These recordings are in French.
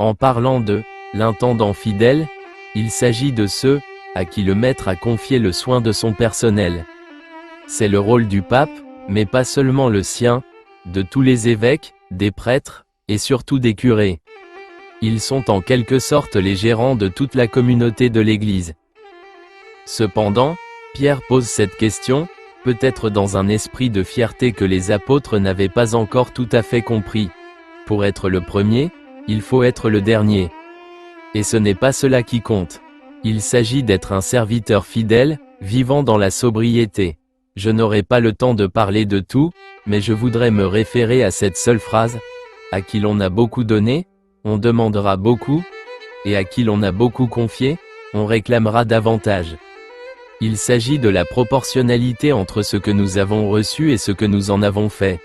En parlant de l'intendant fidèle, il s'agit de ceux à qui le maître a confié le soin de son personnel. C'est le rôle du pape, mais pas seulement le sien, de tous les évêques, des prêtres, et surtout des curés. Ils sont en quelque sorte les gérants de toute la communauté de l'Église. Cependant, Pierre pose cette question, peut-être dans un esprit de fierté que les apôtres n'avaient pas encore tout à fait compris. Pour être le premier, il faut être le dernier. Et ce n'est pas cela qui compte. Il s'agit d'être un serviteur fidèle, vivant dans la sobriété. Je n'aurai pas le temps de parler de tout, mais je voudrais me référer à cette seule phrase. À qui l'on a beaucoup donné, on demandera beaucoup, et à qui l'on a beaucoup confié, on réclamera davantage. Il s'agit de la proportionnalité entre ce que nous avons reçu et ce que nous en avons fait.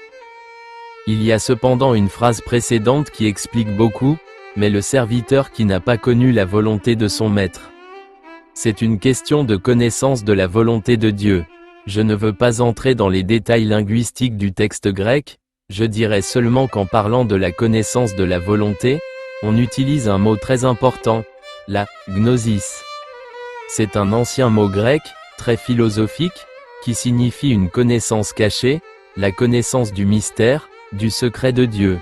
Il y a cependant une phrase précédente qui explique beaucoup, mais le serviteur qui n'a pas connu la volonté de son maître. C'est une question de connaissance de la volonté de Dieu. Je ne veux pas entrer dans les détails linguistiques du texte grec, je dirais seulement qu'en parlant de la connaissance de la volonté, on utilise un mot très important, la gnosis. C'est un ancien mot grec, très philosophique, qui signifie une connaissance cachée, la connaissance du mystère, du secret de Dieu.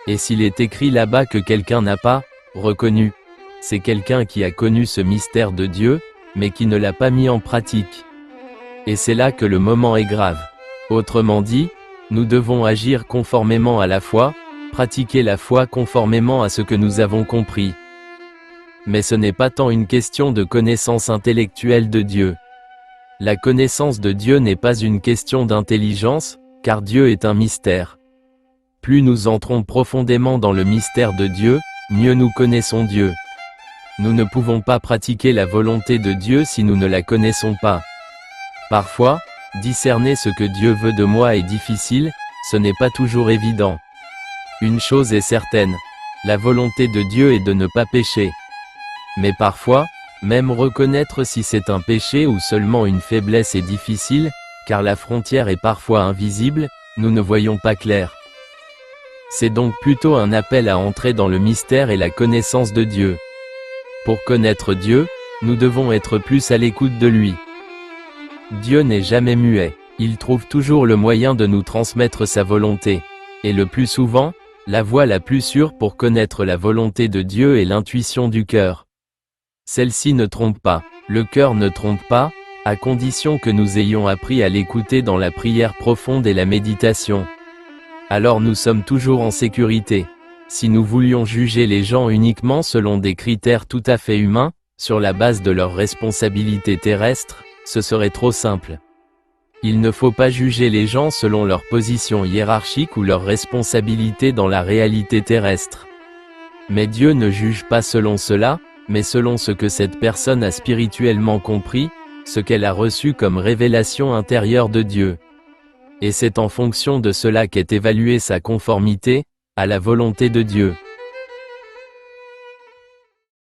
Et s'il est écrit là-bas que quelqu'un n'a pas reconnu, c'est quelqu'un qui a connu ce mystère de Dieu, mais qui ne l'a pas mis en pratique. Et c'est là que le moment est grave. Autrement dit, nous devons agir conformément à la foi, pratiquer la foi conformément à ce que nous avons compris. Mais ce n'est pas tant une question de connaissance intellectuelle de Dieu. La connaissance de Dieu n'est pas une question d'intelligence, car Dieu est un mystère. Plus nous entrons profondément dans le mystère de Dieu, mieux nous connaissons Dieu. Nous ne pouvons pas pratiquer la volonté de Dieu si nous ne la connaissons pas. Parfois, discerner ce que Dieu veut de moi est difficile, ce n'est pas toujours évident. Une chose est certaine, la volonté de Dieu est de ne pas pécher. Mais parfois, même reconnaître si c'est un péché ou seulement une faiblesse est difficile, car la frontière est parfois invisible, nous ne voyons pas clair. C'est donc plutôt un appel à entrer dans le mystère et la connaissance de Dieu. Pour connaître Dieu, nous devons être plus à l'écoute de lui. Dieu n'est jamais muet, il trouve toujours le moyen de nous transmettre sa volonté. Et le plus souvent, la voie la plus sûre pour connaître la volonté de Dieu est l'intuition du cœur. Celle-ci ne trompe pas, le cœur ne trompe pas, à condition que nous ayons appris à l'écouter dans la prière profonde et la méditation. Alors nous sommes toujours en sécurité. Si nous voulions juger les gens uniquement selon des critères tout à fait humains, sur la base de leurs responsabilités terrestres, ce serait trop simple. Il ne faut pas juger les gens selon leur position hiérarchique ou leur responsabilité dans la réalité terrestre. Mais Dieu ne juge pas selon cela, mais selon ce que cette personne a spirituellement compris, ce qu'elle a reçu comme révélation intérieure de Dieu. Et c'est en fonction de cela qu'est évaluée sa conformité à la volonté de Dieu.